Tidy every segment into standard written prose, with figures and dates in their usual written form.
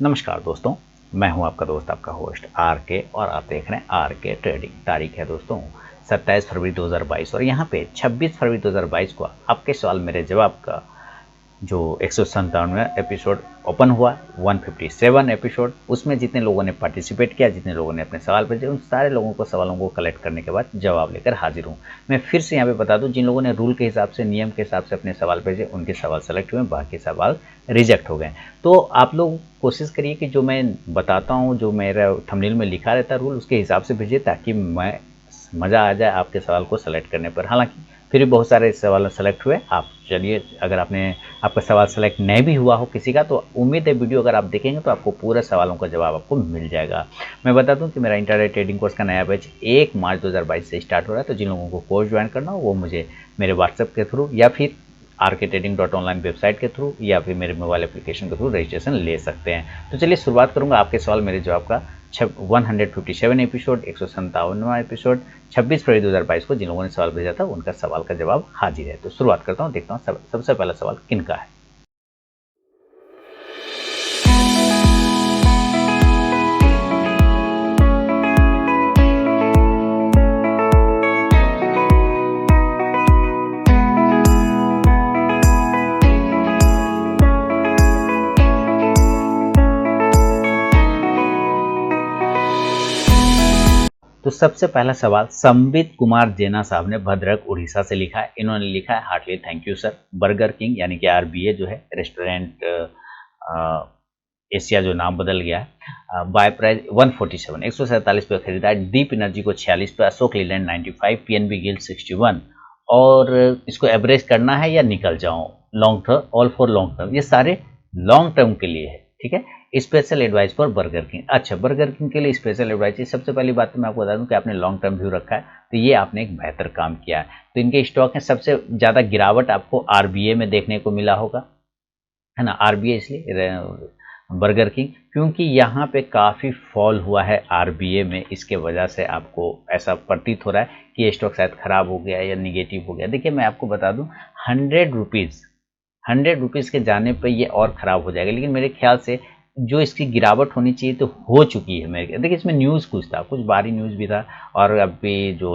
नमस्कार दोस्तों, मैं हूं आपका दोस्त आपका होस्ट आर के और आप देख रहे हैं आर के ट्रेडिंग। तारीख है दोस्तों 27 फरवरी 2022 और यहाँ पे 26 फरवरी 2022 को आपके सवाल मेरे जवाब का जो 197वां एपिसोड ओपन हुआ, 157 एपिसोड, उसमें जितने लोगों ने पार्टिसिपेट किया, जितने लोगों ने अपने सवाल भेजे, उन सारे लोगों को सवालों को कलेक्ट करने के बाद जवाब लेकर हाजिर हूँ। मैं फिर से यहाँ पे बता दूँ, जिन लोगों ने रूल के हिसाब से, नियम के हिसाब से अपने सवाल भेजे, उनके सवाल सेलेक्ट हुए, बाकी सवाल रिजेक्ट हो गए। तो आप लोग कोशिश करिए कि जो मैं बताता हूँ, जो मेरा थंबनेल में लिखा रहता है रूल, उसके हिसाब से भेजिए ताकि मैं मज़ा आ जाए आपके सवाल को सेलेक्ट करने पर। हालांकि फिर भी बहुत सारे सवाल सेलेक्ट हुए। आप चलिए, अगर आपका सवाल सेलेक्ट नहीं भी हुआ हो किसी का, तो उम्मीद है वीडियो अगर आप देखेंगे तो आपको पूरे सवालों का जवाब आपको मिल जाएगा। मैं बता दूं कि मेरा इंट्राडे ट्रेडिंग कोर्स का नया बैच 1 मार्च 2022 से स्टार्ट हो रहा है। तो जिन लोगों को कोर्स ज्वाइन करना हो वो मुझे मेरे व्हाट्सएप के थ्रू या फिर rktrading.online वेबसाइट के थ्रू या फिर मेरे मोबाइल एप्लीकेशन के थ्रू रजिस्ट्रेशन ले सकते हैं। तो चलिए शुरुआत करूंगा आपके सवाल मेरे जवाब का 157 एपिसोड, 157वां एपिसोड, 26 फरवरी 2022 को जिन लोगों ने सवाल भेजा था उनका सवाल का जवाब हाजिर है। तो शुरुआत करता हूँ, देखता हूँ सबसे पहला सवाल किनका है। तो सबसे पहला सवाल संबित कुमार जेना साहब ने भद्रक उड़ीसा से लिखा है। इन्होंने लिखा है, heartly thank you sir. Burger King यानी कि आरबीए जो है रेस्टोरेंट एशिया जो नाम बदल गया है, बाय प्राइस 147 147 पे खरीदा है। दीप एनर्जी को 46 पे, अशोक लीलैंड 95, पीएनबी गिल्ड 61। और इसको एवरेज करना है या निकल जाऊं, long term, all for long term, ये सारे लॉन्ग टर्म के लिए है। ठीक है, special advice for burger king. अच्छा, बर्गर किंग के लिए स्पेशल एडवाइस है। सबसे पहली बात तो मैं आपको बता दूं कि आपने लॉन्ग टर्म व्यू रखा है, तो ये आपने एक बेहतर काम किया है। तो इनके स्टॉक में सबसे ज़्यादा गिरावट आपको आरबीए में देखने को मिला होगा, है ना। आरबीए इसलिए बर्गर किंग क्योंकि यहाँ पे काफ़ी फॉल हुआ है आरबीए में, इसके वजह से आपको ऐसा प्रतीत हो रहा है कि ये स्टॉक शायद खराब हो गया या निगेटिव हो गया। देखिए मैं आपको बता दूं, 100 रुपीज़ के जाने पे ये और ख़राब हो जाएगा, लेकिन मेरे ख्याल से जो इसकी गिरावट होनी चाहिए तो हो चुकी है मेरे। देखिए इसमें न्यूज़ कुछ था, कुछ बाहरी न्यूज़ भी था, और अभी जो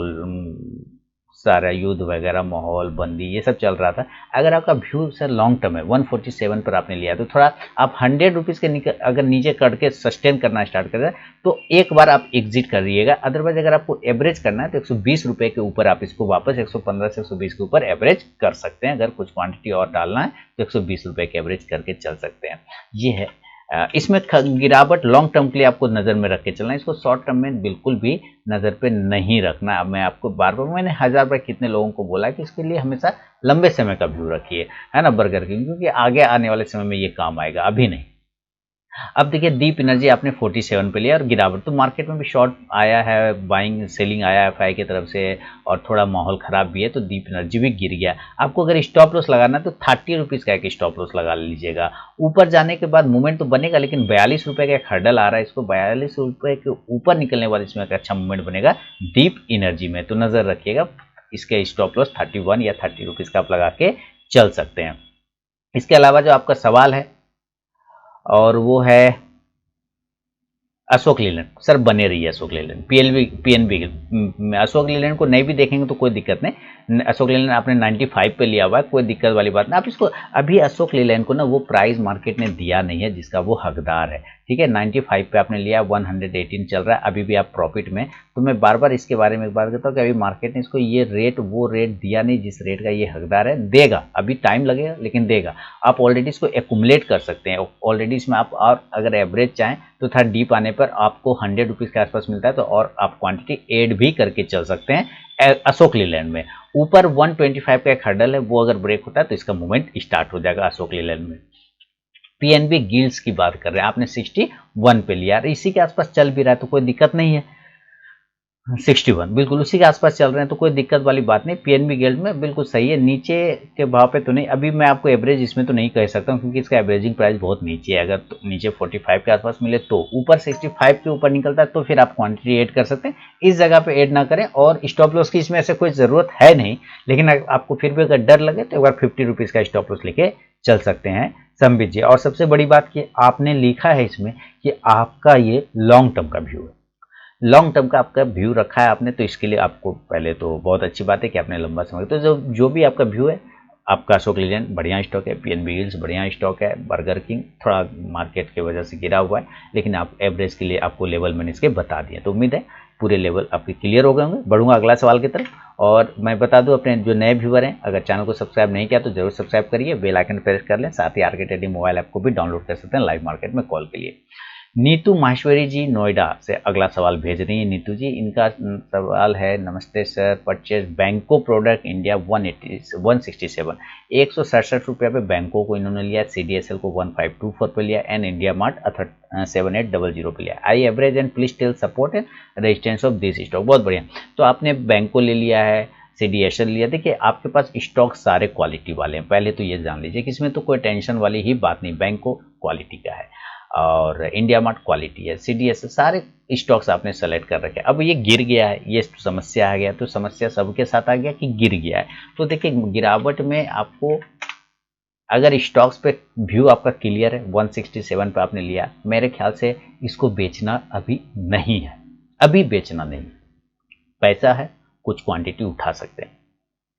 सारा युद्ध वगैरह माहौल बंदी ये सब चल रहा था। अगर आपका व्यू सर लॉन्ग टर्म है, 147 पर आपने लिया, तो थोड़ा आप 100 रुपीज़ के अगर नीचे करके सस्टेन करना स्टार्ट कर दें तो एक बार आप एग्जिट करिएगा। अदरवाइज अगर आपको एवरेज करना है तो 120 रुपये के ऊपर आप इसको वापस 115 से 120 के ऊपर एवरेज कर सकते हैं। अगर कुछ क्वांटिटी और डालना है तो 120 रुपये के एवरेज करके चल सकते हैं। ये है, इसमें गिरावट लॉन्ग टर्म के लिए आपको नज़र में रख के चलना है, इसको शॉर्ट टर्म में बिल्कुल भी नज़र पे नहीं रखना। अब मैं आपको बार बार, मैंने 1000 बार कितने लोगों को बोला कि इसके लिए हमेशा लंबे समय का व्यू रखिए, है ना, बर्गर किंग, क्योंकि आगे आने वाले समय में ये काम आएगा, अभी नहीं। अब देखिए दीप एनर्जी आपने 47 पे लिया और गिरावट, तो मार्केट में भी शॉर्ट आया है, बाइंग सेलिंग आया है एफआई की तरफ से, और थोड़ा माहौल खराब भी है, तो दीप एनर्जी भी गिर गया। आपको अगर स्टॉप लॉस लगाना है तो 30 रुपीज़ का एक स्टॉप लॉस लगा लीजिएगा। ऊपर जाने के बाद मूवमेंट तो बनेगा, लेकिन 42 रुपये का एक हर्डल आ रहा है, इसको 42 रुपये के ऊपर निकलने बाद इसमें एक अच्छा मूवमेंट बनेगा दीप एनर्जी में, तो नज़र रखिएगा। इसके स्टॉप लॉस 31 या 30 रुपीज़ का आप लगा के चल सकते हैं। इसके अलावा जो आपका सवाल है और वो है अशोक लीलैंड, सर बने रहिए अशोक लीलैंड, पीएनबी। अशोक लीलैंड को नहीं भी देखेंगे तो कोई दिक्कत नहीं। अशोक लीलैंड आपने 95 पे लिया हुआ है, कोई दिक्कत वाली बात नहीं। आप इसको अभी अशोक लीलैंड को ना वो प्राइस मार्केट ने दिया नहीं है जिसका वो हकदार है। ठीक है, 95 पे आपने लिया, 118 चल रहा है, अभी भी आप प्रॉफिट में। तो मैं बार बार इसके बारे में एक बात करता हूँ कि अभी मार्केट ने इसको ये रेट वो रेट दिया नहीं जिस रेट का ये हकदार है। देगा, अभी टाइम लगेगा लेकिन देगा। आप ऑलरेडी इसको एक्यूमुलेट कर सकते हैं, ऑलरेडी इसमें आप, और अगर एवरेज चाहें तो थोड़ा डीप आने पर आपको 100 रुपीज़ के आसपास मिलता है, तो और आप क्वांटिटी ऐड भी करके चल सकते हैं अशोक लीलैंड में। ऊपर 125 का एक हर्डल है, वो अगर ब्रेक होता है तो इसका मूवमेंट स्टार्ट हो जाएगा अशोक लीलैंड में। पीएनबी गिल्ड्स की बात कर रहे हैं, आपने 61 पे लिया, इसी के आसपास चल भी रहा है तो कोई दिक्कत नहीं है। 61 बिल्कुल उसी के आसपास चल रहे हैं तो कोई दिक्कत वाली बात नहीं। पीएनबी गिल्ड में बिल्कुल सही है, नीचे के भाव पे तो नहीं। अभी मैं आपको एवरेज इसमें तो नहीं कह सकता हूँ क्योंकि इसका एवरेजिंग प्राइस बहुत नीचे है। अगर तो नीचे 45 के आसपास मिले तो, ऊपर 65 के ऊपर निकलता है तो फिर आप क्वांटिटी ऐड कर सकते हैं। इस जगह पे ऐड ना करें, और स्टॉप लॉस की इसमें ऐसे कोई ज़रूरत है नहीं, लेकिन आपको फिर भी अगर डर लगे तो एक बार 50 रुपीज़ का स्टॉप लॉस लेके चल सकते हैं संबित जी, और सबसे बड़ी बात कि आपने लिखा है इसमें कि आपका ये लॉन्ग टर्म का व्यू है, लॉन्ग टर्म का आपका व्यू रखा है आपने, तो इसके लिए आपको पहले तो बहुत अच्छी बात है कि आपने लंबा समय, तो जो भी आपका व्यू है, आपका अशोक लीलैंड बढ़िया स्टॉक है, पीएनबी हिल्स बढ़िया स्टॉक है, बर्गर किंग थोड़ा मार्केट की वजह से गिरा हुआ है, लेकिन आप एवरेज के लिए आपको लेवल मैंने इसके बता दिए, तो उम्मीद है पूरे लेवल आपके क्लियर हो गए होंगे। बढ़ूंगा अगला सवाल की तरफ, और मैं बता दूं अपने जो नए व्यूअर हैं, अगर चैनल को सब्सक्राइब नहीं किया तो जरूर सब्सक्राइब करिए, बेल आइकन प्रेस कर लें, साथ ही आरके ट्रेडिंग मोबाइल ऐप को भी डाउनलोड कर सकते हैं लाइव मार्केट में कॉल के लिए। नीतू माहेश्वरी जी नोएडा से अगला सवाल भेज रही हैं। नीतू जी, इनका सवाल है, नमस्ते सर, परचेज बैंको प्रोडक्ट इंडिया 167 167 पे बैंको को इन्होंने लिया, सीडीएसएल को 1524 पे लिया, एंड इंडिया मार्ट 7800 पे लिया। I average and please tell support and resistance of this stock. बहुत बढ़िया, तो आपने बैंको ले लिया है, सीडीएसएल लिया। देखिए आपके पास स्टॉक सारे क्वालिटी वाले हैं, पहले तो ये जान लीजिए कि इसमें तो कोई टेंशन वाली ही बात नहीं, बैंको क्वालिटी का है और इंडिया मार्ट क्वालिटी है, सीडीएस सारे स्टॉक्स आपने सेलेक्ट कर रखे। अब ये गिर गया है, ये समस्या आ गया, तो समस्या सबके साथ आ गया कि गिर गया है। तो देखिए गिरावट में आपको अगर स्टॉक्स पे व्यू आपका क्लियर है, 167 पे आपने लिया, मेरे ख्याल से इसको बेचना अभी नहीं है, अभी बेचना नहीं, पैसा है कुछ क्वांटिटी उठा सकते हैं।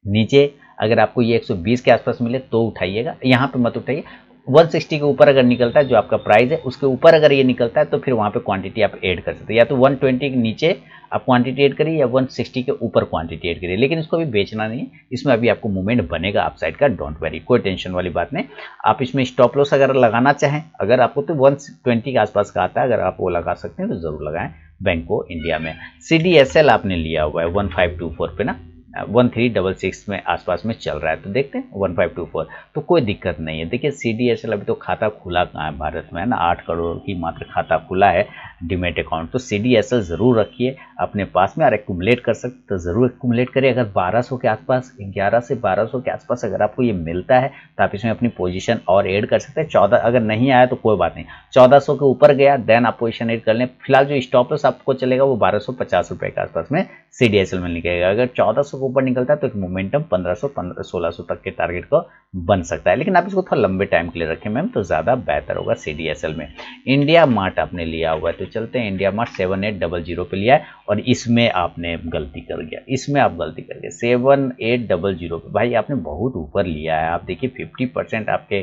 नीचे अगर आपको ये 120 के आसपास मिले तो उठाइएगा, यहाँ पे मत उठाइए। 160 के ऊपर अगर निकलता है, जो आपका प्राइस है उसके ऊपर अगर ये निकलता है, तो फिर वहाँ पे क्वांटिटी आप ऐड कर सकते हैं, या तो 120 के नीचे आप क्वांटिटी ऐड करिए या 160 के ऊपर क्वांटिटी ऐड करिए, लेकिन इसको अभी बेचना नहीं है, इसमें अभी आपको मूवमेंट बनेगा आप साइड का, डोंट वरी, कोई टेंशन वाली बात नहीं। आप इसमें स्टॉप लॉस अगर लगाना चाहें, अगर आपको तो 120 के आसपास का आता है, अगर आप वो लगा सकते हैं तो जरूर लगाएं बैंको इंडिया में। सीडीएसएल आपने लिया हुआ है 1524 पे ना, 1366 में आसपास में चल रहा है, तो देखते हैं 1524, तो कोई दिक्कत नहीं है। देखिए सीडीएसएल अभी तो खाता खुला कहाँ है भारत में, है ना, 8 करोड़ की मात्र खाता खुला है डिमेट अकाउंट, तो सीडीएसएल जरूर रखिए अपने पास में, और एक्यूमुलेट कर सकते तो जरूर एक्यूमुलेट करिए। अगर 1200 के आसपास, 11 से 1200 के आसपास अगर आपको ये मिलता है तो आप इसमें अपनी पोजीशन और ऐड कर सकते हैं। 14 अगर नहीं आया तो कोई बात नहीं, 1400 के ऊपर गया देन आप पोजीशन ऐड कर लें। फिलहाल जो स्टॉप लॉस आपको चलेगा वो 1250 रुपए के आसपास में सीडीएसएल में निकलेगा। अगर 1400 के ऊपर निकलता है तो एक मोमेंटम 1500-1600 तक के टारगेट को बन सकता है, लेकिन आप इसको थोड़ा लंबे टाइम के लिए रखें मैम, तो ज्यादा बेहतर होगा सीडीएसएल में। इंडिया मार्ट आपने लिया हुआ है, तो चलते हैं इंडिया मार्ट 7800 पे लिया है, और इसमें आपने गलती कर गया, इसमें आप गलती कर गए 7800 पे, भाई आपने बहुत ऊपर लिया है। आप देखिए 50% आपके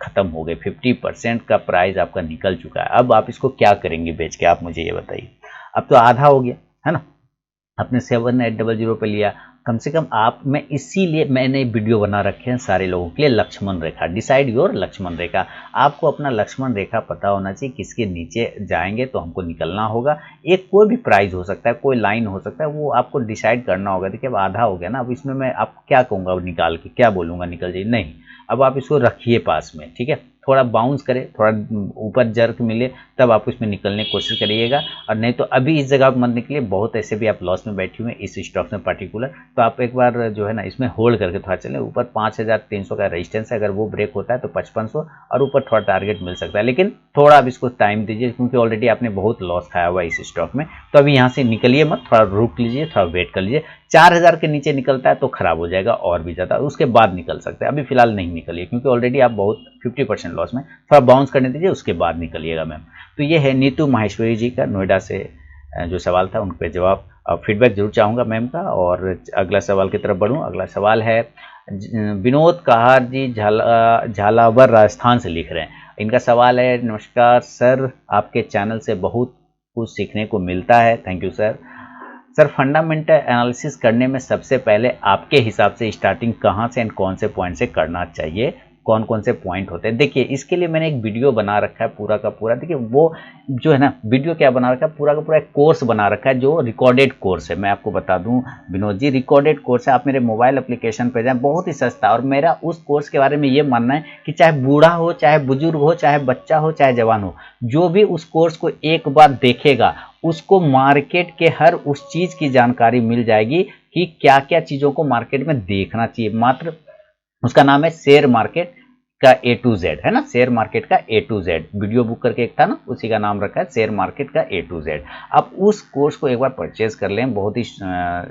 खत्म हो गए, 50% का प्राइस आपका निकल चुका है। अब आप इसको क्या करेंगे बेच के, आप मुझे ये बताइए। अब तो आधा हो गया है ना, आपने 7800 पे लिया, कम से कम आप, मैं इसीलिए मैंने वीडियो बना रखे हैं सारे लोगों के लिए, लक्ष्मण रेखा, डिसाइड योर लक्ष्मण रेखा। आपको अपना लक्ष्मण रेखा पता होना चाहिए, किसके नीचे जाएंगे तो हमको निकलना होगा। एक कोई भी प्राइस हो सकता है, कोई लाइन हो सकता है, वो आपको डिसाइड करना होगा। देखिए अब आधा हो गया ना, अब इसमें मैं आपको क्या कहूँगा, निकाल के क्या बोलूँगा निकल जाइए, नहीं, अब आप इसको रखिए पास में, ठीक है, थोड़ा बाउंस करे, थोड़ा ऊपर जर्क मिले, तब आप उसमें निकलने की कोशिश करिएगा, और नहीं तो अभी इस जगह मत निकलिए। बहुत ऐसे भी आप लॉस में बैठे हुए हैं इस स्टॉक में पर्टिकुलर, तो आप एक बार जो है ना इसमें होल्ड करके थोड़ा चलें। ऊपर 5300 का रेजिस्टेंस है, अगर वो ब्रेक होता है तो 5500, और ऊपर थोड़ा टारगेट मिल सकता है, लेकिन थोड़ा अब इसको टाइम दीजिए, क्योंकि ऑलरेडी आपने बहुत लॉस खाया हुआ है इस स्टॉक में। तो अभी यहाँ से निकलिए मत, थोड़ा रुक लीजिए, थोड़ा वेट कर लीजिए। 4000 के नीचे निकलता है तो खराब हो जाएगा और भी ज्यादा, उसके बाद निकल सकते हैं, अभी फिलहाल नहीं निकलिए, क्योंकि ऑलरेडी आप बहुत 50% लॉस में, थोड़ा बाउंस करने दीजिए, उसके बाद निकलिएगा मैम। तो ये है नीतू माहेश्वरी जी का नोएडा से जो सवाल था, उन पर जवाब, फीडबैक जरूर चाहूँगा मैम का। और अगला सवाल की तरफ बढ़ूँ, अगला सवाल है विनोद कहार जी, झालावर राजस्थान से लिख रहे हैं। इनका सवाल है, नमस्कार सर, आपके चैनल से बहुत कुछ सीखने को मिलता है, thank you sir. Sir fundamental analysis करने में सबसे पहले आपके हिसाब से स्टार्टिंग कहाँ से एंड कौन से पॉइंट से करना चाहिए, कौन कौन से पॉइंट होते हैं? देखिए इसके लिए मैंने एक वीडियो बना रखा है पूरा का पूरा। देखिए वो जो है ना वीडियो क्या बना रखा है, पूरा का पूरा एक कोर्स बना रखा है, जो रिकॉर्डेड कोर्स है। मैं आपको बता दूं विनोद जी, रिकॉर्डेड कोर्स है, आप मेरे मोबाइल एप्लीकेशन पे जाएं, बहुत ही सस्ता। और मेरा उस कोर्स के बारे में ये मानना है कि चाहे बूढ़ा हो, चाहे बुजुर्ग हो, चाहे बच्चा हो, चाहे जवान हो, जो भी उस कोर्स को एक बार देखेगा उसको मार्केट के हर उस चीज की जानकारी मिल जाएगी कि क्या क्या चीजों को मार्केट में देखना चाहिए। मात्र उसका नाम है शेयर मार्केट का ए टू जेड है ना, शेयर मार्केट का ए टू जेड वीडियो बुक करके एक था ना, उसी का नाम रखा है शेयर मार्केट का ए टू जेड। आप उस कोर्स को एक बार परचेज कर लें, बहुत ही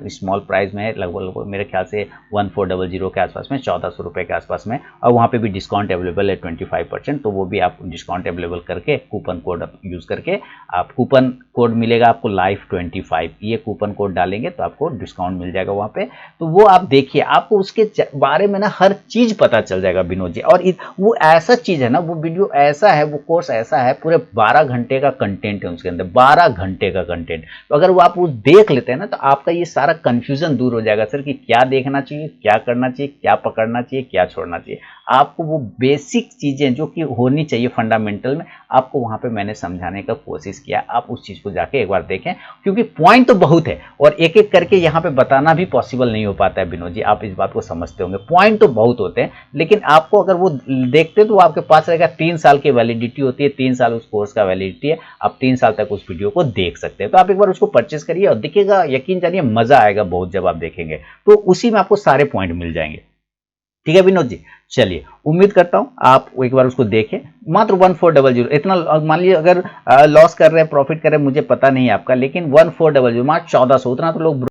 स्मॉल प्राइस में है, लगभग मेरे ख्याल से 1400 के आसपास में, 1400 रुपये के आसपास में, और वहाँ पे भी डिस्काउंट अवेलेबल है 25%, तो वो भी आप डिस्काउंट अवेलेबल करके कूपन कोड यूज़ करके आप कूपन कोड मिलेगा आपको लाइफ 25, ये कूपन कोड डालेंगे तो आपको डिस्काउंट मिल जाएगा वहाँ पे। तो वो आप देखिए, आपको उसके बारे में ना हर चीज़ पता चल जाएगा विनोद जी। और वो ऐसा चीज़ है ना, वो वीडियो ऐसा है, वो कोर्स ऐसा है, पूरे 12 घंटे का कंटेंट है उसके अंदर, 12 घंटे का कंटेंट। तो अगर वो आप वो देख लेते हैं ना, तो आपका ये सारा कंफ्यूजन दूर हो जाएगा सर कि क्या देखना चाहिए, क्या करना चाहिए, क्या पकड़ना चाहिए, क्या छोड़ना चाहिए। आपको वो बेसिक चीज़ें जो कि होनी चाहिए फंडामेंटल में, आपको वहाँ पे मैंने समझाने का कोशिश किया। आप उस चीज़ को जाके एक बार देखें, क्योंकि पॉइंट तो बहुत है और एक एक करके यहाँ पे बताना भी पॉसिबल नहीं हो पाता है विनोद जी, आप इस बात को समझते होंगे। पॉइंट तो बहुत होते हैं, लेकिन आपको अगर वो देखते तो आपके पास रहेगा 3 साल की वैलिडिटी होती है, 3 साल उस कोर्स का वैलिडिटी है, आप 3 साल तक उस वीडियो को देख सकते हैं। तो आप एक बार उसको परचेस करिए और देखिएगा, यकीन जानिए मजा आएगा बहुत जब आप देखेंगे, तो उसी में आपको सारे पॉइंट मिल जाएंगे। ठीक है विनोद जी, चलिए उम्मीद करता हूं आप एक बार उसको देखें। मात्र 1400 इतना, मान लीजिए अगर लॉस कर रहे हैं प्रॉफिट कर रहे हैं मुझे पता नहीं आपका, लेकिन 1400 मात्र 1400, उतना तो लोग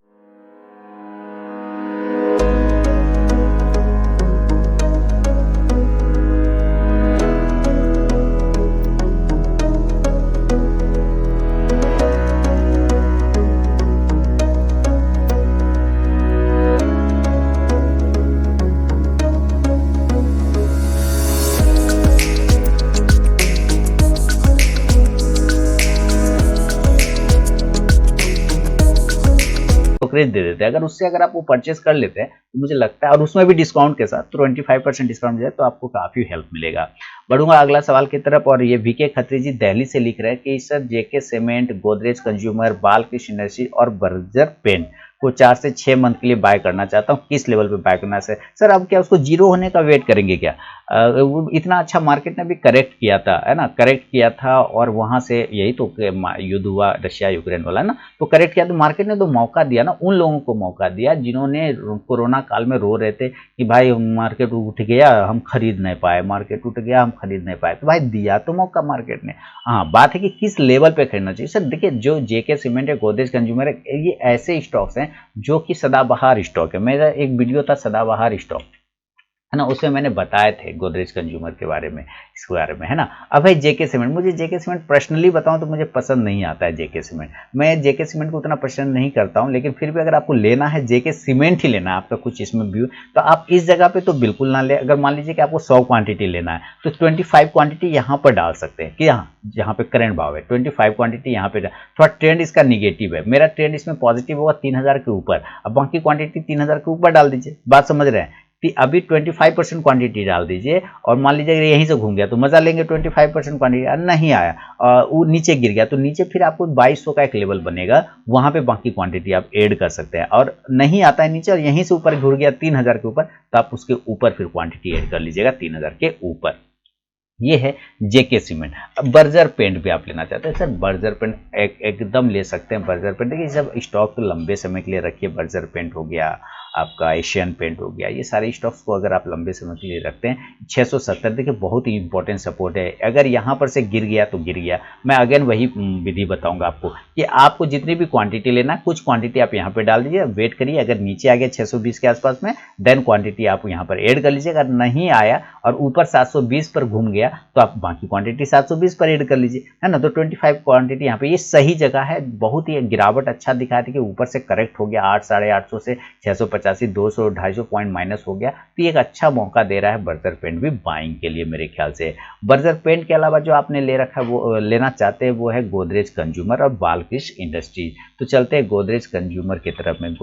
ब्रोकरेज दे देते हैं। अगर उससे अगर आप वो परचेस कर लेते हैं तो मुझे लगता है, और उसमें भी डिस्काउंट के साथ 25% डिस्काउंट मिल जाए तो आपको काफ़ी हेल्प मिलेगा। बढ़ूंगा अगला सवाल की तरफ, और ये वीके खत्री जी दिल्ली से लिख रहे हैं कि sir JK cement, Godrej consumer, Balkrishna industry और बर्जर पेंट को 4 से 6 मंथ के लिए बाय करना चाहता हूँ, किस लेवल पे बाय करना है सर? अब क्या उसको जीरो होने का वेट करेंगे क्या? वो इतना अच्छा मार्केट ने भी करेक्ट किया था, है ना, करेक्ट किया था, और वहां से यही तो युद्ध हुआ रशिया यूक्रेन वाला ना, तो करेक्ट किया, तो मार्केट ने तो मौका दिया ना, उन लोगों को मौका दिया जिन्होंने कोरोना काल में रो रहे थे कि भाई मार्केट उठ गया हम खरीद नहीं पाए, मार्केट उठ गया हम खरीद नहीं पाए, तो भाई दिया तो मौका मार्केट ने। हाँ, बात है कि किस लेवल पे खरीदना चाहिए सर। देखिए, जो जेके सीमेंट है, गोदरेज कंज्यूमर है, ये ऐसे स्टॉक्स हैं जो कि सदाबहार स्टॉक है। मेरा एक वीडियो था सदाबहार स्टॉक, है ना, उसमें मैंने बताए थे गोदरेज कंज्यूमर के बारे में, इसके बारे में, है ना। अब भाई जेके सीमेंट, मुझे जेके सीमेंट पर्सनली बताऊं तो मुझे पसंद नहीं आता है जेके सीमेंट, मैं जेके सीमेंट को उतना पसंद नहीं करता हूं, लेकिन फिर भी अगर आपको लेना है जेके सीमेंट ही लेना है, आपका कुछ इसमें व्यू, तो आप इस जगह पे तो बिल्कुल ना ले। अगर मान लीजिए कि आपको 100 क्वांटिटी लेना है तो 25 क्वांटिटी यहाँ पर डाल सकते हैं कि जहाँ पे करंट भाव है 25 क्वांटिटी यहाँ पे। थोड़ा ट्रेंड इसका निगेटिव है, मेरा ट्रेंड इसमें पॉजिटिव होगा 3000 के ऊपर, अब बाकी क्वांटिटी 3000 के ऊपर डाल दीजिए, बात समझ रहे हैं। अभी 25% क्वांटिटी डाल दीजिए, और मान लीजिए यहीं से घूम गया तो मजा लेंगे, 25% क्वांटिटी नहीं आया, वो नीचे गिर गया, तो नीचे फिर आपको 2200 का एक लेवल बनेगा, वहां पे बाकी क्वांटिटी आप ऐड कर सकते हैं। और नहीं आता है नीचे और यहीं से ऊपर घुर गया 3000 के ऊपर, तो आप उसके ऊपर फिर क्वांटिटी ऐड कर लीजिएगा 3000 के ऊपर। ये है जेके सीमेंट। अब बर्जर पेंट भी आप लेना चाहते हैं सर, बर्जर पेंट एकदम ले सकते हैं। बर्जर पेंट देखिए, जब स्टॉक तो लंबे समय के लिए रखिए, बर्जर पेंट हो गया आपका, एशियन पेंट हो गया, ये सारे स्टॉक्स को अगर आप लंबे समय के लिए रखते हैं। 670 देखिए बहुत ही इंपॉर्टेंट सपोर्ट है, अगर यहाँ पर से गिर गया तो गिर गया। मैं अगेन वही विधि बताऊंगा आपको कि आपको जितनी भी क्वांटिटी लेना है, कुछ क्वांटिटी आप यहाँ पे डाल दीजिए, वेट करिए, अगर नीचे आ गया 620 के आसपास में, देन क्वांटिटी आप यहाँ पर ऐड कर लीजिए। अगर नहीं आया और ऊपर 720 पर घूम गया तो आप बाकी क्वांटिटी 720 पर ऐड कर लीजिए, है ना। तो 25 क्वांटिटी यहाँ पे ये सही जगह है। बहुत ही गिरावट अच्छा दिखा थी कि ऊपर से करेक्ट हो गया 800-850 से 685, 200 250 पॉइंट माइनस हो गया, तो ये एक अच्छा मौका दे रहा है बर्जर पेंट भी बाइंग के लिए मेरे ख्याल से। बर्जर पेंट के अलावा जो आपने ले रखा है, वो लेना चाहते हैं, वो है गोदरेज कंज्यूमर और बालकृष्ण इंडस्ट्रीज। तो चलते हैं गोदरेज कंज्यूमर की तरफ में।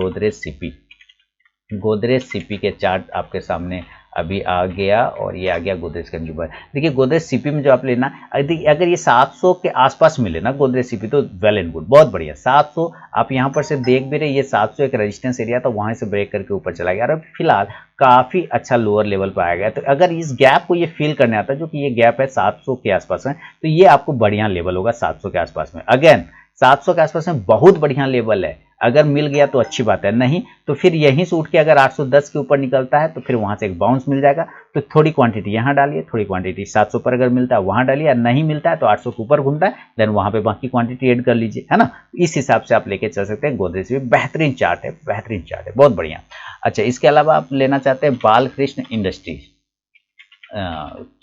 गोदरेज सीपी के चार्ट आपके सामने अभी आ गया, और ये आ गया गोदरेज कंज्यूमर। देखिए गोदरेज सीपी में जो आप लेना, अगर ये 700 के आसपास मिले ना गोदरेज सीपी, तो वेल एंड गुड, बहुत बढ़िया। 700 आप यहाँ पर से देख भी रहे, ये 700 एक रेजिस्टेंस एरिया था, वहां से ब्रेक करके ऊपर चला गया, और फिलहाल काफी अच्छा लोअर लेवल पर आया गया। तो अगर इस गैप को ये फील करने आता है, जो कि ये गैप है 700 के आसपास में, तो ये आपको बढ़िया लेवल होगा 700 के आसपास में। अगेन 700 के आसपास में बहुत बढ़िया लेवल है, अगर मिल गया तो अच्छी बात है, नहीं तो फिर यहीं से उठ के अगर 810 के ऊपर निकलता है तो फिर वहां से एक बाउंस मिल जाएगा। तो थोड़ी क्वांटिटी यहाँ डालिए, थोड़ी क्वांटिटी 700 पर अगर मिलता है वहां डालिए, नहीं मिलता है तो 800 के ऊपर घूमता है देन वहां पे बाकी क्वांटिटी ऐड कर लीजिए, है ना। इस हिसाब से आप लेके चल सकते हैं। गोदरेज भी बेहतरीन चार्ट है, बेहतरीन चार्ट है, बहुत बढ़िया। अच्छा, इसके अलावा आप लेना चाहते हैं बालकृष्ण इंडस्ट्रीज,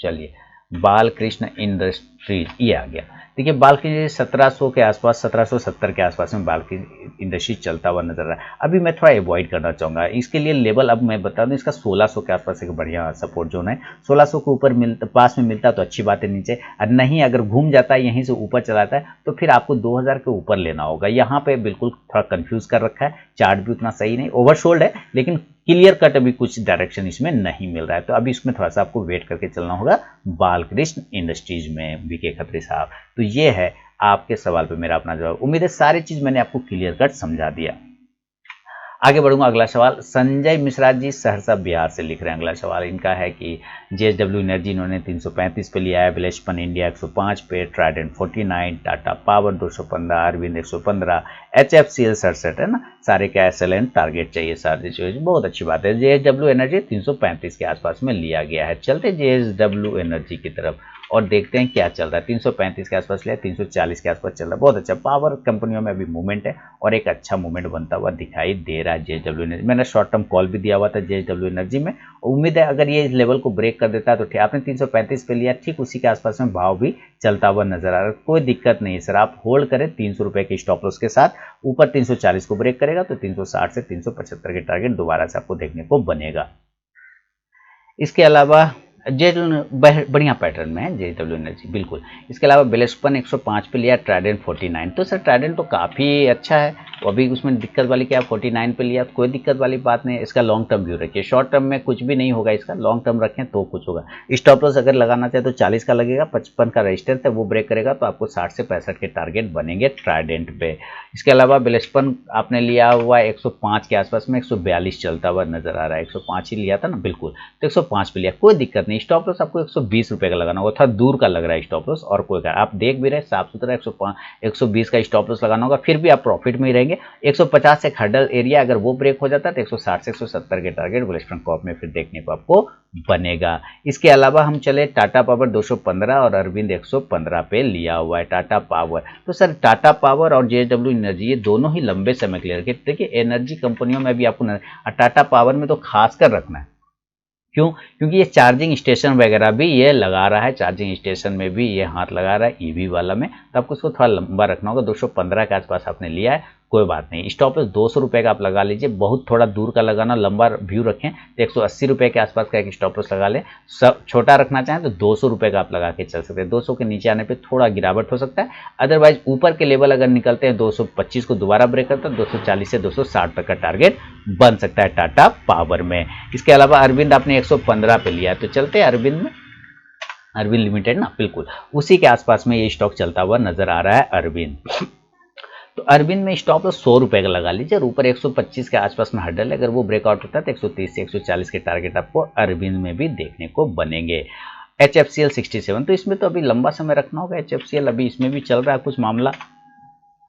चलिए बालकृष्ण इंडस्ट्रीज ये आ गया। देखिए बालकृष्ण 1700 के आसपास, 1770 के आसपास में बालकृष्ण इंडस्ट्रीज चलता हुआ नजर आ रहा है। अभी मैं थोड़ा अवॉइड करना चाहूंगा इसके लिए लेवल, अब मैं बता दूं इसका 1600 के आसपास एक बढ़िया सपोर्ट जोन है। 1600 के ऊपर पास में मिलता तो अच्छी बात है, नीचे नहीं अगर घूम जाता है यहीं से ऊपर चलाता है तो फिर आपको 2000 के ऊपर लेना होगा। यहाँ पे बिल्कुल थोड़ा कंफ्यूज कर रखा है, चार्ट भी उतना सही नहीं, ओवरसोल्ड है लेकिन क्लियर कट अभी कुछ डायरेक्शन इसमें नहीं मिल रहा है। तो अभी इसमें थोड़ा सा आपको वेट करके चलना होगा बालकृष्ण इंडस्ट्रीज में, बीके खत्री साहब। तो ये है आपके सवाल पे मेरा अपना जवाब। उम्मीद है सारी चीज मैंने आपको क्लियर कट समझा दिया। आगे बढ़ूंगा, अगला सवाल संजय मिश्रा जी सहरसा बिहार से लिख रहे हैं। अगला सवाल इनका है कि जेएसडब्ल्यू एनर्जी इन्होंने 335 पे लिया है, विलेस्पन इंडिया 105 पे, Trident 49, Tata Power 215, Arvind 115, HFCL 67 है ना, सारे का एसएलएन टारगेट चाहिए सारे चीज, बहुत अच्छी बात है। जेएसडब्ल्यू एनर्जी 335 के आसपास में लिया गया है। चलते जेएसडब्ल्यू एनर्जी की तरफ और देखते हैं क्या चल रहा है। 335 के आसपास लिया, 340 के आसपास चल रहा है, बहुत अच्छा। पावर कंपनियों में अभी मूवमेंट है और एक अच्छा मूवमेंट बनता हुआ दिखाई दे रहा है जेएसडब्ल्यू एनर्जी। मैंने शॉर्ट टर्म कॉल भी दिया हुआ था जेएसडब्ल्यू एनर्जी में, उम्मीद है अगर ये इस लेवल को ब्रेक कर देता है तो ठीक। आपने 335 पे लिया, ठीक उसी के आसपास में भाव भी चलता हुआ नजर आ रहा है, कोई दिक्कत नहीं है सर। आप होल्ड करें 300 रुपए के स्टॉप लॉस के साथ, ऊपर 340 को ब्रेक करेगा तो 360 से 375 के टारगेट दोबारा से आपको देखने को बनेगा। इसके अलावा बढ़िया पैटर्न में है जेएसडब्ल्यू एनर्जी, बिल्कुल। इसके अलावा बिलेस्पन 105 पे लिया, ट्राइडेंट 49, तो सर ट्राइडेंट तो काफ़ी अच्छा है, अभी उसमें दिक्कत वाली क्या, 49 पे लिया तो कोई दिक्कत वाली बात नहीं है। इसका लॉन्ग टर्म व्यू रखिए, शॉर्ट टर्म में कुछ भी नहीं होगा इसका, लॉन्ग टर्म रखें तो कुछ होगा। स्टॉप लॉस अगर लगाना चाहे तो 40 का लगेगा, 55 का रजिस्टेंस है वो ब्रेक करेगा तो आपको 60 से 65 के टारगेट बनेंगे ट्राइडेंट पे। इसके अलावा बिलेस्पन आपने लिया हुआ 105 के आसपास में, 142 चलता हुआ नजर आ रहा है, 105 ही लिया था ना, बिल्कुल, तो 105 पे लिया, कोई दिक्कत नहीं। स्टॉप लॉस आपको 120 रुपए का लगाना होगा, थोड़ा दूर का लग रहा है स्टॉप लॉस, और कोई आप देख भी रहे साफ सुथरा 120 का स्टॉप लॉस लगाना होगा, फिर भी आप प्रॉफिट में ही रहेंगे। 150 से हर्डल एरिया अगर वो ब्रेक हो जाता है तो 160 से 170 के टारगेट वेस्टर्न कॉप में फिर देखने को आपको बनेगा। इसके अलावा हम चले टाटा पावर 215 और अरविंद 115 पे लिया हुआ है टाटा पावर। तो सर टाटा पावर और जेएसडब्ल्यू एनर्जी ये दोनों ही लंबे समय के लिए रखे। देखिए एनर्जी कंपनियों में भी आपको टाटा पावर में तो खासकर रखना है, क्यों, क्योंकि ये चार्जिंग स्टेशन वगैरह भी ये लगा रहा है, चार्जिंग स्टेशन में भी ये हाथ लगा रहा है ईवी वाला में, तो आपको इसको थोड़ा लंबा रखना होगा। 215 के आसपास आपने लिया है, कोई बात नहीं। स्टॉप लॉस 200 रुपए का आप लगा लीजिए, बहुत थोड़ा दूर का लगाना, लंबा व्यू रखें तो 180 रुपए के आसपास का एक स्टॉप लॉस लगा लें। सब छोटा रखना चाहें तो 200 रुपए का आप लगा के चल सकते हैं। 200 के नीचे आने पे थोड़ा गिरावट हो सकता है, अदरवाइज ऊपर के लेवल अगर निकलते हैं 225 को दोबारा ब्रेक करता है 240 से 260 तक का टारगेट बन सकता है टाटा पावर में। इसके अलावा अरविंद आपने 115 पे लिया, तो चलते हैं अरविंद में, अरविंद लिमिटेड ना, बिल्कुल उसी के आसपास में ये स्टॉक चलता हुआ नजर आ रहा है अरविंद। तो अरविंद में स्टॉप लॉस 100 रुपए का लगा लीजिए और ऊपर 125 के आसपास में हर्डल है, अगर वो ब्रेकआउट होता है तो 130 से 140 के टारगेट आपको अरविंद में भी देखने को बनेंगे। एचएफसीएल 67, तो इसमें तो अभी लंबा समय रखना होगा। एचएफसीएल अभी इसमें भी चल रहा है कुछ मामला,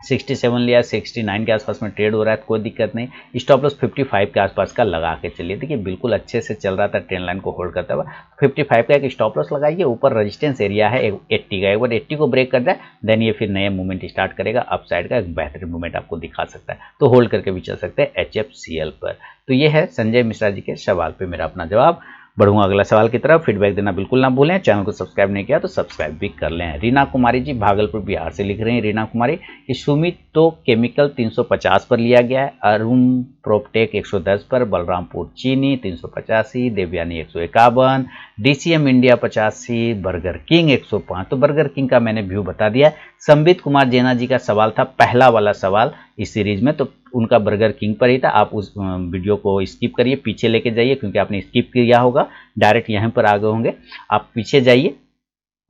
67 लिया, 69 के आसपास में ट्रेड हो रहा है, कोई दिक्कत नहीं। स्टॉप लॉस 55 के आसपास का लगा के चलिए। देखिए बिल्कुल अच्छे से चल रहा था, ट्रेंड लाइन को होल्ड करता हुआ। 55 का एक स्टॉप लॉस लगाइए, ऊपर रेजिस्टेंस एरिया है 80 का, एक बार 80 को ब्रेक कर जाए देन ये फिर नया मूवमेंट स्टार्ट करेगा, अपसाइड का एक बेहतरीन मूवमेंट आपको दिखा सकता है, तो होल्ड करके भी चल सकते हैं एचएफसीएल पर। तो ये है संजय मिश्रा जी के सवाल पे मेरा अपना जवाब। बढ़ूंगा अगला सवाल की तरफ, फीडबैक देना बिल्कुल ना भूलें, चैनल को सब्सक्राइब नहीं किया तो सब्सक्राइब भी कर लें। रीना कुमारी जी भागलपुर बिहार से लिख रहे हैं, रीना कुमारी कि सुमितो केमिकल 350 पर लिया गया है, अरुण प्रोपटेक 110 पर, Balrampur Chini 385, Devyani 151, DCM India 85, Burger King 105। तो बर्गर किंग का मैंने व्यू बता दिया। संबित कुमार जैना जी का सवाल था पहला वाला सवाल इस सीरीज में, तो उनका बर्गर किंग पर ही था। आप उस वीडियो को स्किप करिए, पीछे लेके जाइए, क्योंकि आपने स्किप किया होगा, डायरेक्ट यहाँ पर आ गए होंगे, आप पीछे जाइए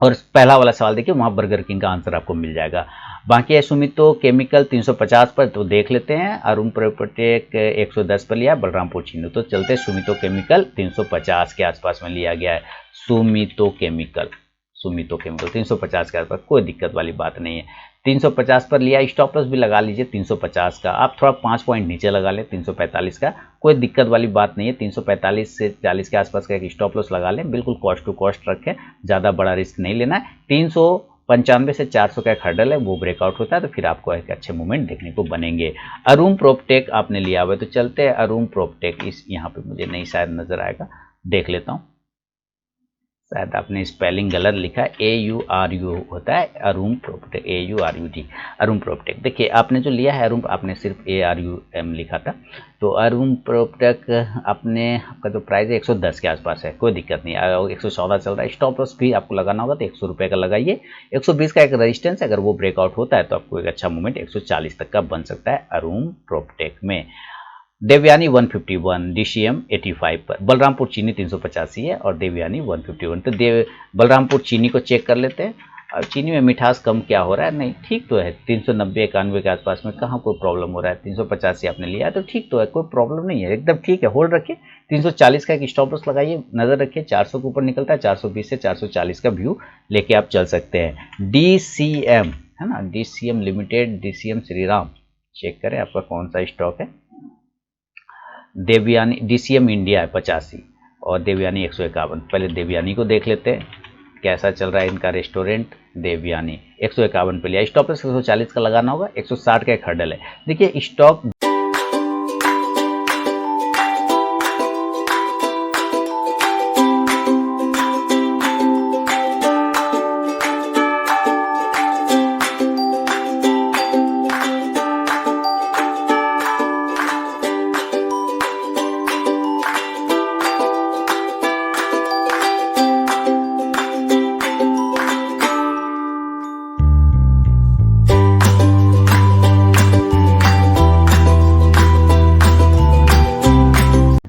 और पहला वाला सवाल देखिए, वहाँ बर्गर किंग का आंसर आपको मिल जाएगा। बाकी है सुमितो केमिकल 350 पर, तो देख लेते हैं। अरुण प्रोपटेक 110 पर लिया, बलरामपुर चीनी, तो चलते सुमितो केमिकल 350 के आसपास में लिया गया है। सुमितो केमिकल सुमितो केमिकल 350 के आसपास, कोई दिक्कत वाली बात नहीं है। 350 पर लिया, स्टॉप लॉस भी लगा लीजिए 350 का, आप थोड़ा 5 पॉइंट नीचे लगा लें 345 का, कोई दिक्कत वाली बात नहीं है। 345 से 40 के आसपास का एक स्टॉप लॉस लगा लें, बिल्कुल कॉस्ट टू कॉस्ट रखें, ज़्यादा बड़ा रिस्क नहीं लेना है। 395 से 400 का एक हर्डल है, वो ब्रेकआउट होता है तो फिर आपको एक अच्छे मूवमेंट देखने को बनेंगे। अरुण प्रोपटेक आपने लिया हुआ है तो चलते हैं अरुण प्रोपटेक, इस यहाँ पे मुझे नहीं शायद नजर आएगा, देख लेता हूँ, शायद आपने स्पेलिंग गलत लिखा है, AURU होता है अरुण प्रोपटेक, AURUD, अरुण प्रोपटेक। देखिए आपने जो लिया है अरुण, आपने सिर्फ ARUM लिखा था, तो अरुण प्रोपटेक आपने, आपका जो प्राइस है 110 के आसपास है, कोई दिक्कत नहीं, 114 चल रहा है। स्टॉप लॉस भी आपको लगाना होगा तो 100 रुपये का लगाइए। 120 का एक रजिस्टेंस है, अगर वो ब्रेकआउट होता है तो आपको एक अच्छा मूवमेंट 140 तक का बन सकता है अरुण प्रोपटेक में। देवयानी 151, DCM 85 पर, बलरामपुर चीनी 385 है और देवयानी 151। तो बलरामपुर चीनी को चेक कर लेते हैं। अब चीनी में मिठास कम क्या हो रहा है, नहीं ठीक तो है, 390 91 के आसपास में कहाँ कोई प्रॉब्लम हो रहा है। 385 आपने लिया है तो ठीक तो है, कोई प्रॉब्लम नहीं है, एकदम ठीक है, होल्ड रखिए। 340 का एक स्टॉप लॉस लगाइए, नजर रखिए 400 के ऊपर निकलता है, 420 से 440 का व्यू लेके आप चल सकते हैं। DCM है ना, DCM Limited, DCM Shriram, check करें आपका कौन सा स्टॉक है। देवयानी DCM इंडिया है 85 और देवयानी 151। पहले देवयानी को देख लेते हैं कैसा चल रहा है इनका रेस्टोरेंट। देवयानी 151 पे लिया, स्टॉप लॉस 140 का लगाना होगा, 160 का एक हर्डल है। देखिए स्टॉक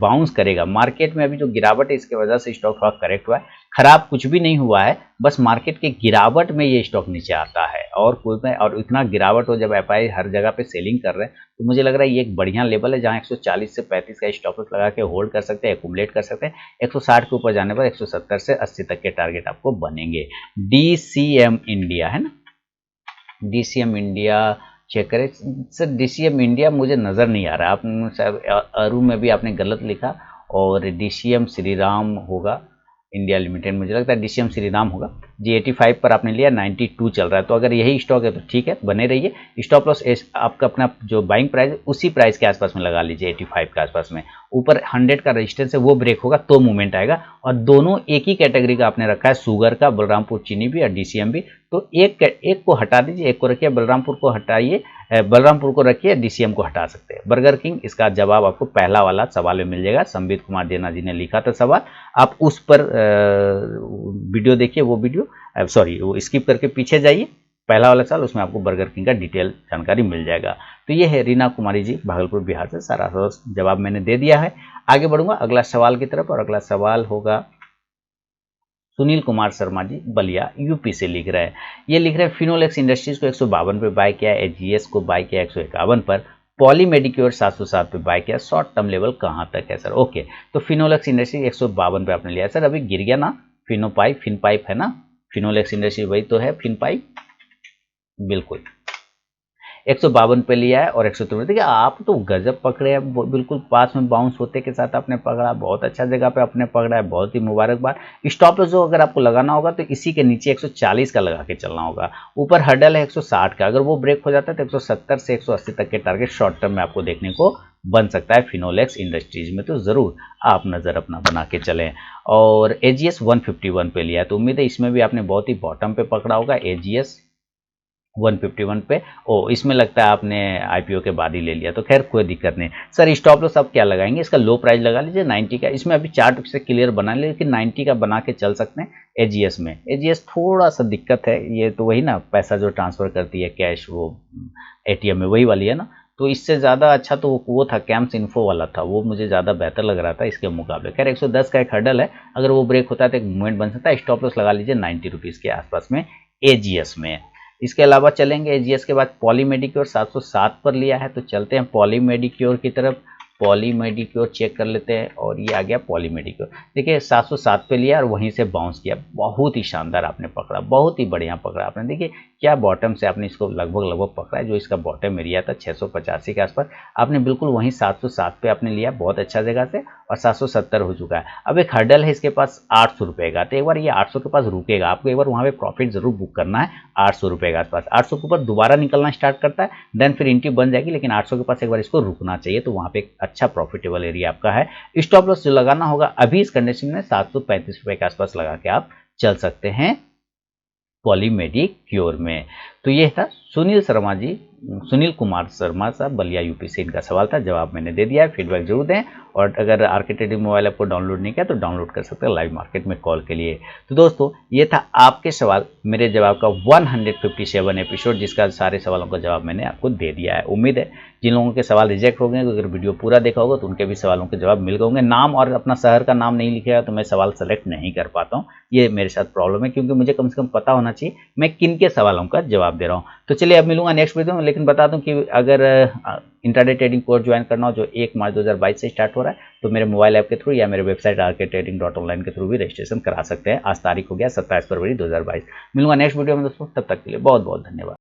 बाउंस करेगा। मार्केट में अभी जो गिरावट है इसके वजह से स्टॉक थोड़ा करेक्ट हुआ है, खराब कुछ भी नहीं हुआ है, बस मार्केट के गिरावट में ये स्टॉक नीचे आता है। और और इतना गिरावट हो, जब एफआई हर जगह पे सेलिंग कर रहे हैं तो मुझे लग रहा है ये एक बढ़िया लेवल है जहां 140 से 35 का स्टॉप लॉस लगा के होल्ड कर सकते हैं, एक्यूमुलेट कर सकते हैं। 160 के ऊपर जाने पर 170 से 80 तक के टारगेट आपको बनेंगे। DCM इंडिया है ना, DCM इंडिया चेक करें सर। DCM इंडिया मुझे नज़र नहीं आ रहा, आप शायद अरु में भी आपने गलत लिखा, और DCM श्रीराम होगा इंडिया लिमिटेड, मुझे लगता है DCM श्रीराम होगा जी। 85 पर आपने लिया, 92 चल रहा है, तो अगर यही स्टॉक है तो ठीक है, बने रहिए। स्टॉप लॉस आपका अपना जो बाइंग प्राइस है उसी प्राइस के आसपास में लगा लीजिए, 85 के आसपास में। ऊपर 100 का रेजिस्टेंस है, वो ब्रेक होगा तो मूवमेंट आएगा। और दोनों एक ही कैटेगरी का आपने रखा है, शुगर का, बलरामपुर चीनी भी और DCM भी, तो एक को हटा दीजिए, एक को रखिए, बलरामपुर को हटाइए, बलरामपुर को रखिए, DCM को हटा सकते हैं। बर्गर किंग, इसका जवाब आपको पहला वाला सवाल में मिल जाएगा। संबित कुमार जेना जी ने लिखा था सवाल, आप उस पर वीडियो देखिए, वो वीडियो सॉरी वो स्किप करके पीछे जाइए, पहला वाला सवाल, उसमें आपको बर्गर किंग का डिटेल जानकारी मिल जाएगा। तो ये है रीना कुमारी जी भागलपुर बिहार से, सारा जवाब मैंने दे दिया है। आगे बढ़ूंगा अगला सवाल की तरफ, और अगला सवाल होगा सुनील कुमार शर्मा जी बलिया यूपी से लिख रहे हैं। ये लिख रहे हैं फिनोलेक्स इंडस्ट्रीज को 152 पे बाय किया, एजीएस को बाय किया 151 पर, पॉली मेडिक्योर 707 पे बाय किया, शॉर्ट टर्म लेवल कहाँ तक है सर। ओके, तो फिनोलेक्स इंडस्ट्रीज 152 पे आपने लिया सर, अभी गिर गया ना, फिनपाइप है ना, फिनोलेक्स इंडस्ट्री वही तो है, फिनपाइप, बिल्कुल 152 पे लिया है और 153। देखिए आप तो गजब पकड़े हैं, बिल्कुल पास में बाउंस होते के साथ आपने पकड़ा, बहुत अच्छा जगह पे आपने पकड़ा है, बहुत ही मुबारकबाद। स्टॉप लॉस जो अगर आपको लगाना होगा तो इसी के नीचे 140 का लगा के चलना होगा। ऊपर हर्डल है 160 का, अगर वो ब्रेक हो जाता है तो 170 से 180 तक के टारगेट शॉर्ट टर्म में आपको देखने को बन सकता है फिनोलेक्स इंडस्ट्रीज में, तो जरूर आप नजर अपना बना के चलें। और एजीएस 151 पे लिया है, तो उम्मीद है इसमें भी आपने बहुत ही बॉटम पे पकड़ा होगा, एजीएस 151 पे। इसमें लगता है आपने आईपीओ के बाद ही ले लिया, तो खैर कोई दिक्कत नहीं सर। स्टॉप लॉस आप क्या लगाएंगे, इसका लो प्राइस लगा लीजिए 90 का, इसमें अभी चार्ट से क्लियर बना लीजिए, लेकिन 90 का बना के चल सकते हैं। एजीएस में, एजीएस थोड़ा सा दिक्कत है, ये तो वही ना, पैसा जो ट्रांसफर करती है कैश, वो एटीएम में वही वाली है ना, तो इससे ज़्यादा अच्छा तो वो था कैम्स इन्फो वाला था, वो मुझे ज़्यादा बेहतर लग रहा था इसके मुकाबले। खैर 110 का एक हर्डल है, अगर वो ब्रेक होता है तो एक मूवमेंट बन सकता है। स्टॉप लॉस लगा लीजिए 90 रुपीज़ के आसपास में एजीएस में। इसके अलावा चलेंगे एजीएस के बाद पॉली मेडिक्योर 707 पर लिया है, तो चलते हैं पॉली मेडिक्योर की तरफ। पॉली मेडिक्योर चेक कर लेते हैं और ये आ गया पॉली मेडिक्योर। देखिए 707 पे लिया और वहीं से बाउंस किया, बहुत ही शानदार आपने पकड़ा, बहुत ही बढ़िया पकड़ा आपने। देखिए क्या बॉटम से आपने इसको लगभग पकड़ा है, जो इसका बॉटम एरिया था 685 के आसपास, आपने बिल्कुल वहीं 707 पे आपने लिया, बहुत अच्छा जगह से, और 770 हो चुका है। अब एक हर्डल है इसके पास 800 रुपये का, तो एक बार ये 800 के पास रुकेगा, आपको एक बार वहाँ पे प्रॉफिट जरूर बुक करना है 800 रुपये के आसपास। 800 के ऊपर दोबारा निकलना स्टार्ट करता है, देन फिर एंट्री बन जाएगी, लेकिन 800 के पास एक बार इसको रुकना चाहिए, तो वहाँ पे एक अच्छा प्रॉफिटेबल एरिया आपका है। स्टॉप लॉस जो लगाना होगा अभी इस कंडीशन में 735 रुपये के आसपास लगा के आप चल सकते हैं पॉली मेडिक्योर में। तो ये था सुनील शर्मा जी, सुनील कुमार शर्मा साहब, बलिया यूपी से इनका सवाल था, जवाब मैंने दे दिया है। फीडबैक जरूर दें, और अगर आरके ट्रेडिंग मोबाइल ऐप को डाउनलोड नहीं किया तो डाउनलोड कर सकते हैं लाइव मार्केट में कॉल के लिए। तो दोस्तों ये था आपके सवाल मेरे जवाब का 157 एपिसोड, जिसका सारे सवालों का जवाब मैंने आपको दे दिया है। उम्मीद है जिन लोगों के सवाल रिजेक्ट हो गए, अगर वीडियो पूरा देखा होगा तो उनके भी सवालों के जवाब मिल गए होंगे। नाम और अपना शहर का नाम नहीं लिखेगा तो मैं सवाल सेलेक्ट नहीं कर पाता हूँ, ये मेरे साथ प्रॉब्लम है, क्योंकि मुझे कम से कम पता होना चाहिए मैं किन के सवालों का जवाब दे रहा हूँ। तो चलिए अब मिलूंगा नेक्स्ट वीडियो में, लेकिन बता दूं कि अगर इंट्राडे ट्रेडिंग कोर्स ज्वाइन करना हो जो 1 मार्च 2022 से स्टार्ट हो रहा है, तो मेरे मोबाइल ऐप के थ्रू या मेरे वेबसाइट rktrading.online के थ्रू भी रजिस्ट्रेशन करा सकते हैं। आज तारीख हो गया 27 फरवरी 2022। मिलूंगा नेक्स्ट वीडियो में दोस्तों, तब तक के लिए बहुत बहुत धन्यवाद।